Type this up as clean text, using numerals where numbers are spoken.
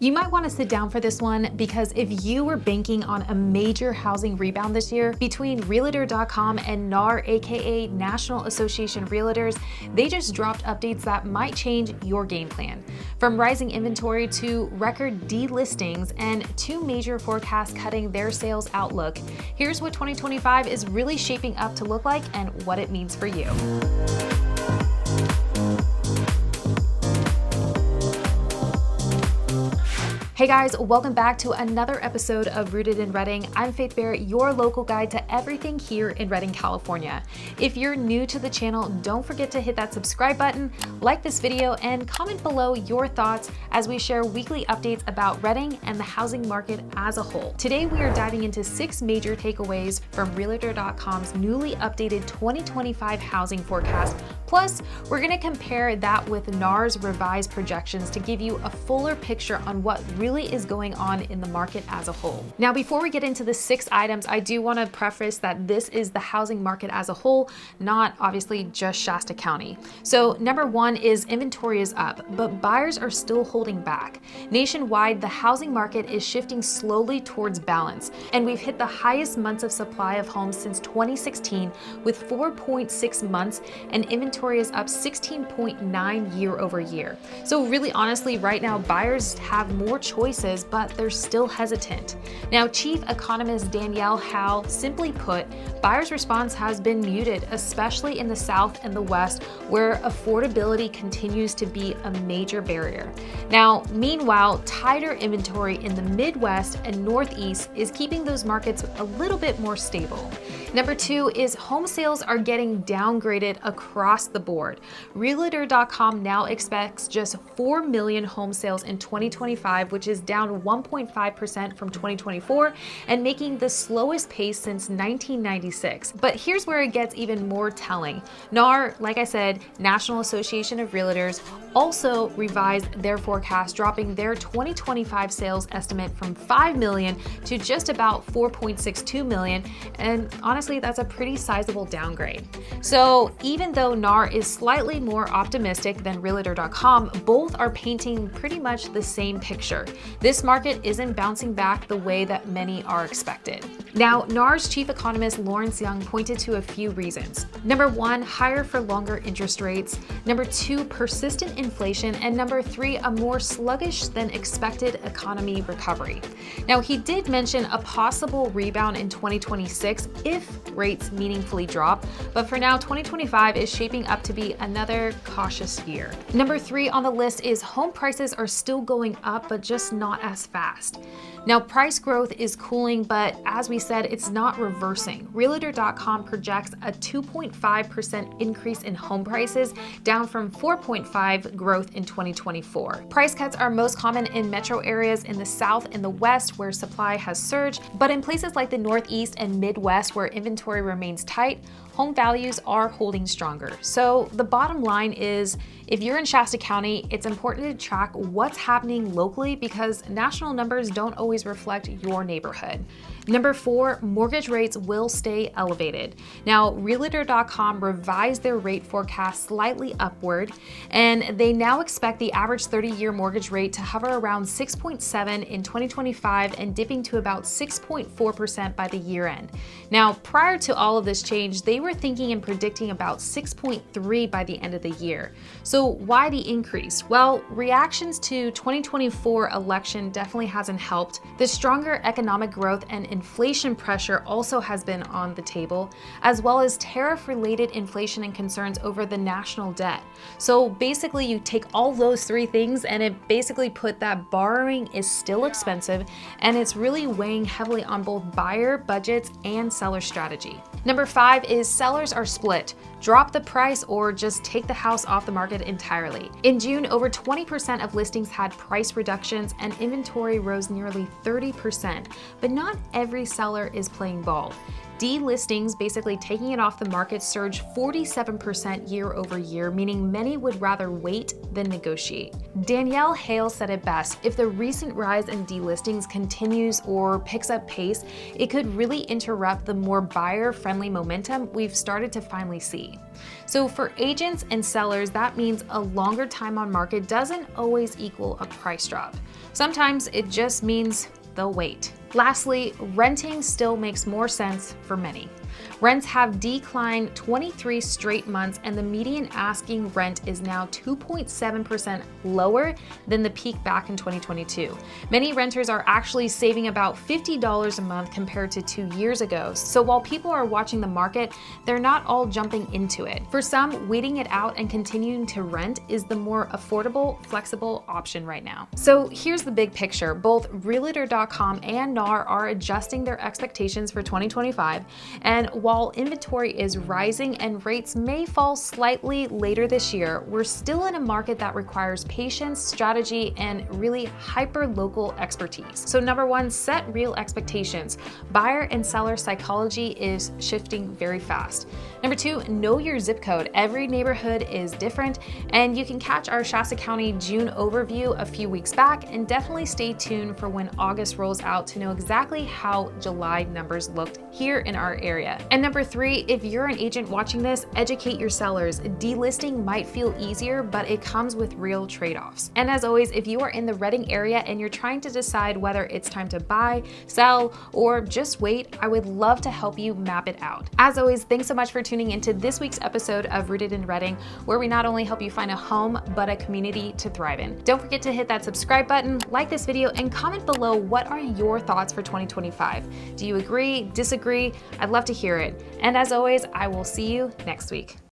You might want to sit down for this one because if you were banking on a major housing rebound this year, between Realtor.com and NAR, aka National Association of Realtors, they just dropped updates that might change your game plan. From rising inventory to record delistings and two major forecasts cutting their sales outlook, here's what 2025 is really shaping up to look like and what it means for you. Hey guys, welcome back to another episode of Rooted in Redding. I'm Faith Barrett, your local guide to everything here in Redding, California. If you're new to the channel, don't forget to hit that subscribe button, like this video, and comment below your thoughts as we share weekly updates about Redding and the housing market as a whole. Today, we are diving into 6 major takeaways from Realtor.com's newly updated 2025 housing forecast. Plus, we're going to compare that with NAR's revised projections to give you a fuller picture on what really is going on in the market as a whole. Now, before we get into the 6 items, I do want to preface that this is the housing market as a whole, not obviously just Shasta County. So number 1 is inventory is up, but buyers are still holding back. Nationwide, the housing market is shifting slowly towards balance, and we've hit the highest months of supply of homes since 2016 with 4.6 months, and inventory is up 16.9 year over year. So really honestly, right now, buyers have more choices, but they're still hesitant. Now, Chief Economist Danielle Howe simply put, buyers' response has been muted, especially in the South and the West, where affordability continues to be a major barrier. Now, meanwhile, tighter inventory in the Midwest and Northeast is keeping those markets a little bit more stable. Number 2 is home sales are getting downgraded across the board. Realtor.com now expects just 4 million home sales in 2025, which is down 1.5% from 2024 and making the slowest pace since 1996. But here's where it gets even more telling. NAR, like I said, National Association of Realtors, also revised their forecast, dropping their 2025 sales estimate from 5 million to just about 4.62 million. And honestly, that's a pretty sizable downgrade. So even though NAR is slightly more optimistic than Realtor.com, both are painting pretty much the same picture. This market isn't bouncing back the way that many are expected. Now, NAR's chief economist Lawrence Young pointed to a few reasons. Number 1, higher for longer interest rates. Number 2, persistent inflation. And number 3, a more sluggish than expected economy recovery. Now, he did mention a possible rebound in 2026 if rates meaningfully drop, but for now, 2025 is shaping up to be another cautious year. Number 3 on the list is home prices are still going up, but just not as fast. Now, price growth is cooling, but as we said, it's not reversing. Realtor.com projects a 2.5% increase in home prices, down from 4.5% growth in 2024. Price cuts are most common in metro areas in the South and the West, where supply has surged, but in places like the Northeast and Midwest, where inventory remains tight, home values are holding stronger. So the bottom line is, if you're in Shasta County, it's important to track what's happening locally because national numbers don't always reflect your neighborhood. Number 4, mortgage rates will stay elevated. Now, Realtor.com revised their rate forecast slightly upward, and they now expect the average 30-year mortgage rate to hover around 6.7% in 2025 and dipping to about 6.4% by the year end. Now, prior to all of this change, they were thinking and predicting about 6.3% by the end of the year. So why the increase? Well, reactions to 2024 election definitely hasn't helped. The stronger economic growth and inflation pressure also has been on the table, as well as tariff-related inflation and concerns over the national debt. So basically, you take all those 3 things and it basically put that borrowing is still expensive, and it's really weighing heavily on both buyer budgets and seller strategy. Number 5 is sellers are split. Drop the price or just take the house off the market entirely. In June, over 20% of listings had price reductions and inventory rose nearly 30%, but not every seller is playing ball. Delistings, basically taking it off the market, surged 47% year over year, meaning many would rather wait than negotiate. Danielle Hale said it best: if the recent rise in delistings continues or picks up pace, it could really interrupt the more buyer-friendly momentum we've started to finally see. So for agents and sellers, that means a longer time on market doesn't always equal a price drop. Sometimes it just means they'll wait. Lastly, renting still makes more sense for many. Rents have declined 23 straight months, and the median asking rent is now 2.7% lower than the peak back in 2022. Many renters are actually saving about $50 a month compared to 2 years ago. So while people are watching the market, they're not all jumping into it. For some, waiting it out and continuing to rent is the more affordable, flexible option right now. So here's the big picture. Both Realtor.com and NAR are adjusting their expectations for 2025, and while inventory is rising and rates may fall slightly later this year, we're still in a market that requires patience, strategy, and really hyper-local expertise. So number one, set real expectations. Buyer and seller psychology is shifting very fast. Number two, know your zip code. Every neighborhood is different, and you can catch our Shasta County June overview a few weeks back, and definitely stay tuned for when August rolls out to know exactly how July numbers looked here in our area. And number three, if you're an agent watching this, educate your sellers. Delisting might feel easier, but it comes with real trade-offs. And as always, if you are in the Reading area and you're trying to decide whether it's time to buy, sell, or just wait, I would love to help you map it out. As always, thanks so much for tuning into this week's episode of Rooted in Reading, where we not only help you find a home, but a community to thrive in. Don't forget to hit that subscribe button, like this video, and comment below what are your thoughts for 2025. Do you agree, disagree? I'd love to hear it. And as always, I will see you next week.